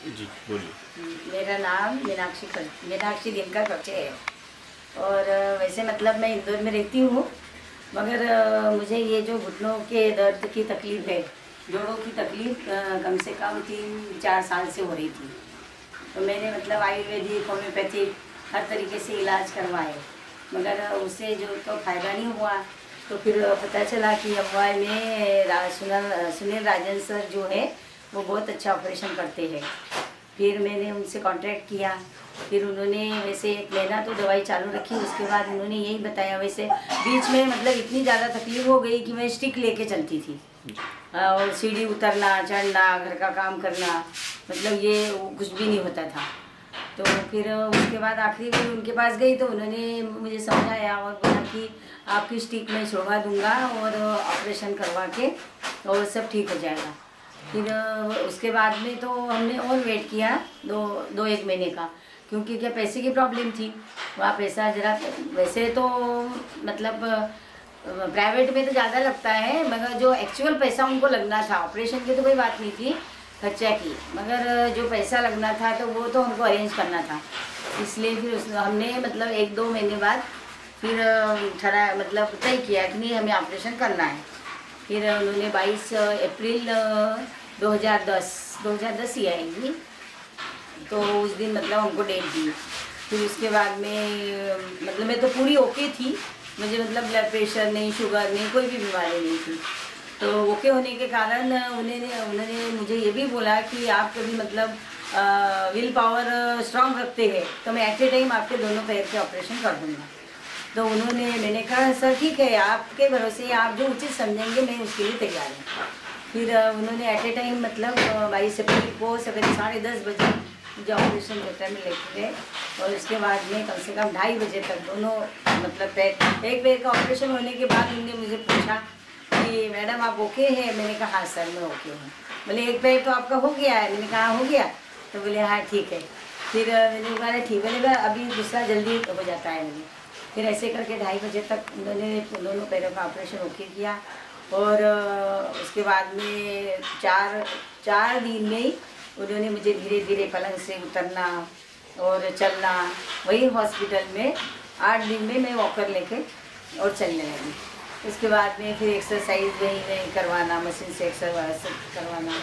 जी बोलिए। मेरा नाम मीनाक्षी दिनकर खर्चे है। और वैसे मतलब मैं इंदौर में रहती हूँ, मगर मुझे ये जो घुटनों के दर्द की तकलीफ़ है, जोड़ों की तकलीफ़ कम से कम 3-4 साल से हो रही थी। तो मैंने मतलब आयुर्वेदिक, होम्योपैथिक हर तरीके से इलाज करवाए, मगर उससे जो तो फ़ायदा नहीं हुआ। तो फिर पता चला कि अमवाई में सुनील राजन सर जो है वो बहुत अच्छा ऑपरेशन करते हैं। फिर मैंने उनसे कांटेक्ट किया। फिर उन्होंने वैसे 1 महीना तो दवाई चालू रखी, उसके बाद उन्होंने यही बताया। वैसे बीच में मतलब इतनी ज़्यादा तकलीफ हो गई कि मैं स्टिक लेके चलती थी, और सीढ़ी उतरना चढ़ना, घर का काम करना, मतलब ये कुछ भी नहीं होता था। तो फिर उसके बाद आखिरी में उनके पास गई तो उन्होंने मुझे समझाया और बोला कि आपकी स्टिक मैं छुड़वा दूंगा और ऑपरेशन करवा के और सब ठीक हो जाएगा। फिर उसके बाद में तो हमने और वेट किया 1 महीने का, क्योंकि क्या पैसे की प्रॉब्लम थी। वहाँ पैसा जरा वैसे तो मतलब प्राइवेट में तो ज़्यादा लगता है, मगर जो एक्चुअल पैसा उनको लगना था, ऑपरेशन की तो कोई बात नहीं थी खर्चा की, मगर जो पैसा लगना था तो वो तो हमको अरेंज करना था। इसलिए फिर हमने मतलब 1-2 महीने बाद फिर मतलब तय किया कि नहीं, हमें ऑपरेशन करना है। फिर उन्होंने 22 अप्रैल 2010 ही आएंगी, तो उस दिन मतलब हमको डेट दी। फिर उसके बाद में मतलब मैं तो पूरी ओके थी, मुझे मतलब ब्लड प्रेशर नहीं, शुगर नहीं, कोई भी बीमारी नहीं थी। तो ओके होने के कारण उन्होंने मुझे ये भी बोला कि आप कभी मतलब विल पावर स्ट्रांग रखते हैं तो मैं एट ए टाइम आपके दोनों पैर के ऑपरेशन कर दूँगा। तो मैंने कहा सर ठीक है, आपके भरोसे, आप जो उचित समझेंगे मैं उसके लिए तैयार हूँ। फिर उन्होंने एट ए टाइम मतलब 22 अप्रैल को सवेरे 10:30 बजे मुझे ऑपरेशन थिएटर में लेके गए, और उसके बाद में कम से कम 2:30 बजे तक दोनों मतलब एक पैर का ऑपरेशन होने के बाद उन्होंने मुझे पूछा कि मैडम आप ओके हैं? मैंने कहा हाँ सर मैं ओके हूँ। बोले 1 पैर तो आपका हो गया है? मैंने कहा हो गया। तो बोले हाँ ठीक है। फिर मैंने कहा ठीक है, बोले अभी दूसरा जल्दी हो जाता है। मुझे फिर ऐसे करके 2:30 बजे तक उन्होंने दोनों पैरों का ऑपरेशन ओके किया, और उसके बाद में 4 दिन में ही उन्होंने मुझे धीरे धीरे पलंग से उतरना और चलना, वही हॉस्पिटल में 8 दिन में मैं वॉकर लेके और चलने लगी। उसके बाद में फिर एक्सरसाइज वहीं करवाना, मशीन से एक्सरसाइज करवाना।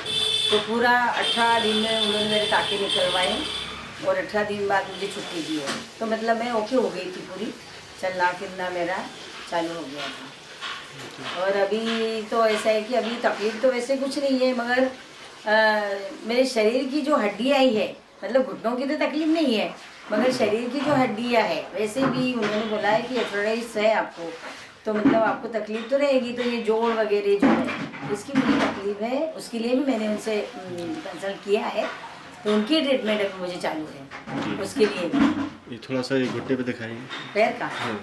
तो पूरा 18 दिन में उन्होंने मेरे टाँके निकलवाए, और 18 दिन बाद मुझे छुट्टी दी है। तो मतलब मैं ओके हो गई थी, पूरी चलना फिरना मेरा चालू हो गया था। और अभी तो ऐसा है कि अभी तकलीफ तो वैसे कुछ नहीं है, मगर मेरे शरीर की जो हड्डियाँ ही है, मतलब घुटनों की तो तकलीफ नहीं है, मगर शरीर की जो हड्डियाँ है वैसे भी उन्होंने बोला है कि अर्थराइटिस है आपको, तो मतलब आपको तकलीफ तो रहेगी। तो ये जोड़ वगैरह जो है इसकी मुझे तकलीफ है, उसके लिए भी मैंने उनसे कंसल्ट किया है, तो उनकी ट्रीटमेंट अभी मुझे चालू है उसके लिए भी। ये थोड़ा सा ये घुटने पे दिखाइए पैर का। हाँ।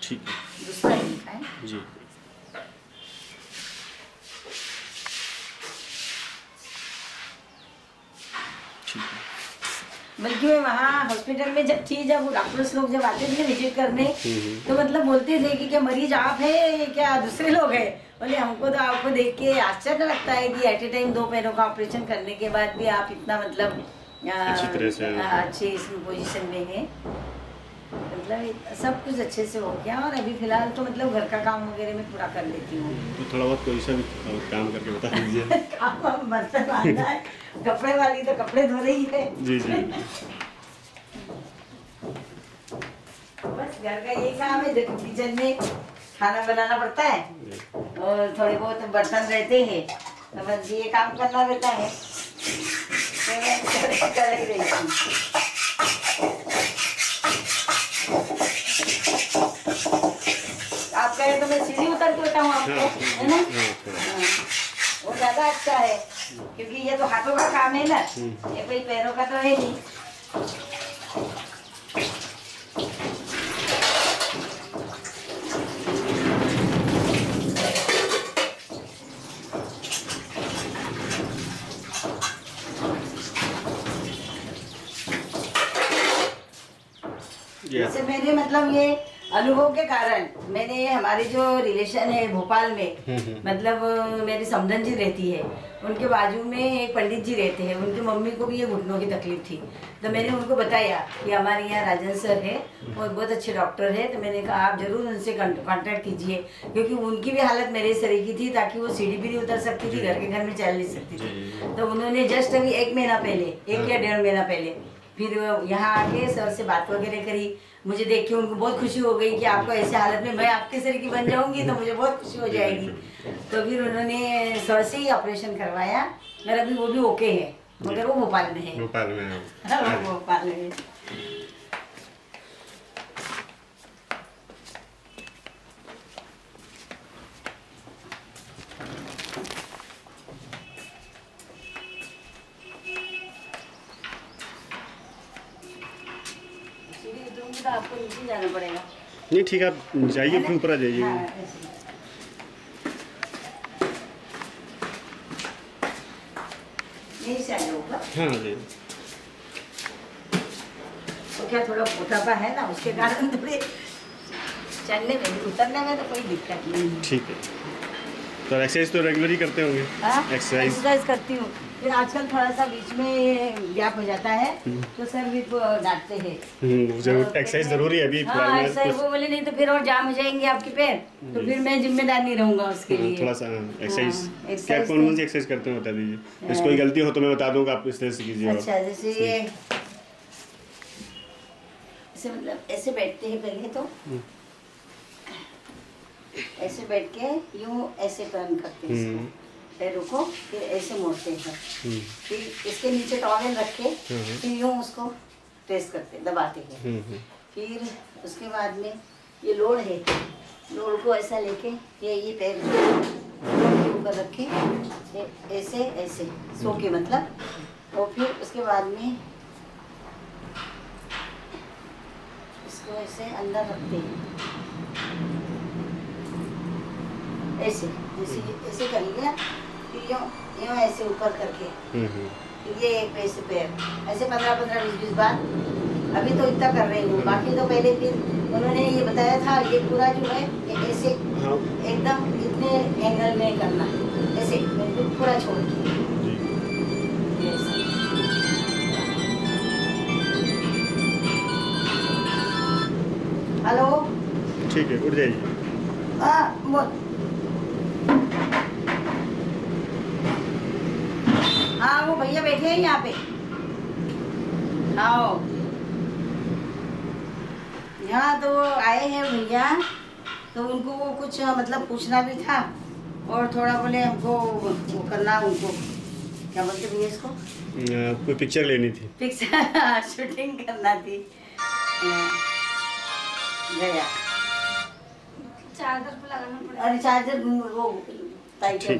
ठीक है, दूसरा लिखा है जी। ठीक है। बल्कि मैं वहाँ हॉस्पिटल में जब थी, जब डॉक्टर्स लोग जब आते थे विजिट करने, तो मतलब बोलते थे कि क्या मरीज आप है क्या दूसरे लोग हैं? बोले हमको तो आपको देख के आश्चर्य लगता है कि एट ए टाइम 2 पैरों का ऑपरेशन करने के बाद भी आप इतना मतलब अच्छी तरह से अच्छे इस पोजीशन में है। मतलब सब कुछ अच्छे से हो गया, और अभी फिलहाल तो मतलब घर का काम वगैरह में पूरा कर लेती हूँ। तो थोड़ा बहुत कोई सा भी काम करके बता दीजिए। काम बर्तन मांजना है, कपड़े वाली तो कपड़े धो रही है। जी जी। बस घर का यही काम है, जो किचन में खाना बनाना पड़ता है और थोड़े बहुत बर्तन रहते हैं, तो बस ये काम करना रहता है, तो मैं कर ही रही हूँ। आप कहें तो मैं सीढ़ी उतर के बताऊँ आपको, है ना? वो ज़्यादा अच्छा है, क्योंकि ये तो हाथों का काम है ना, ये कोई पैरों का तो है नहीं। जैसे मैंने मतलब ये अनुभव के कारण मैंने, हमारे जो रिलेशन है भोपाल में, मतलब मेरी समधन जी रहती है, उनके बाजू में एक पंडित जी रहते हैं, उनकी मम्मी को भी ये घुटनों की तकलीफ थी। तो मैंने उनको बताया कि हमारे यहाँ राजन सर है और बहुत अच्छे डॉक्टर है। तो मैंने कहा आप जरूर उनसे कांटेक्ट कीजिए, क्योंकि उनकी भी हालत मेरे तरह की थी, ताकि वो सीढ़ी भी नहीं उतर सकती थी, घर में चल नहीं सकती थी। तो उन्होंने जस्ट अभी 1 महीना पहले, 1 या 1.5 महीना पहले फिर यहाँ आके सर से बात वगैरह करी। मुझे देख के उनको बहुत खुशी हो गई कि आपको ऐसे हालत में मैं आपके सर की बन जाऊंगी तो मुझे बहुत खुशी हो जाएगी। तो फिर उन्होंने सर से ही ऑपरेशन करवाया और अभी वो भी ओके है, मगर वो भोपाल में है। भोपाल में वो भोपाल में है। तो आपको नीचे जाना पड़ेगा। नहीं ठीक है, आप जाइए फिर ऊपर आ जाइए। हाँ, यहीं से आए ऊपर। हाँ जी। तो क्या थोड़ा मोटापा है ना, उसके कारण थोड़े चलने में, उतरने में तो कोई दिक्कत नहीं है। ठीक है। तो एक्सरसाइज तो रेगुलर ही करते होंगे? एक्सरसाइज करती हूँ, फिर आजकल थोड़ा सा बीच में गैप हो जाता है तो सर भी डांटते हैं। जरूर एक्सरसाइज जरूरी है अभी फिलहाल में। एक्सरसाइज वो बोले नहीं तो फिर और जाम हो जाएंगे आपके पैर, तो फिर मैं जिम्मेदार नहीं रहूंगा उसके लिए। थोड़ा सा एक्सरसाइज क्या, कौन सी एक्सरसाइज करते हैं बता दीजिए। इसको कोई गलती हो तो मैं बता दूंगा, आप इस तरह से कीजिए। अच्छा, जैसे ये ऐसे, मतलब ऐसे बैठते हैं पहले तो ऐसे बैठ के यूं ऐसे टर्न करते हैं पैरों को, फिर ऐसे मोड़ते हैं, फिर इसके नीचे टॉवेल रख के फिर यूं उसको प्रेस करते दबाते हैं। फिर उसके बाद में ये लोड है, लोड को ऐसा लेके ये पैर के ऊपर रखे ऐसे ऐसे सो के मतलब, और फिर उसके बाद में इसको ऐसे अंदर रखते हैं ऐसे, जैसे ऐसे कर लिया, फिर यूं ऐसे ऊपर करके ये एक ऐसे पैर ऐसे 15-15, 20-20 बार। अभी तो इतना कर रही हूँ, बाकी तो पहले फिर उन्होंने ये बताया था ये पूरा जो है ऐसे एकदम इतने एंगल में करना, ऐसे पूरा छोड़ के। हेलो, ठीक है, उठ जाइए। हाँ वो भैया बैठे हैं यहाँ पे। आओ, यहाँ तो आए हैं भैया, तो उनको वो कुछ मतलब पूछना भी था, और थोड़ा बोले हमको वो करना, उनको क्या बोलते भैया इसको, कोई पिक्चर लेनी थी, पिक्चर शूटिंग करना थी। गया चार्जर पे लगाना पड़ेगा। अरे चार्जर वो टाइट है।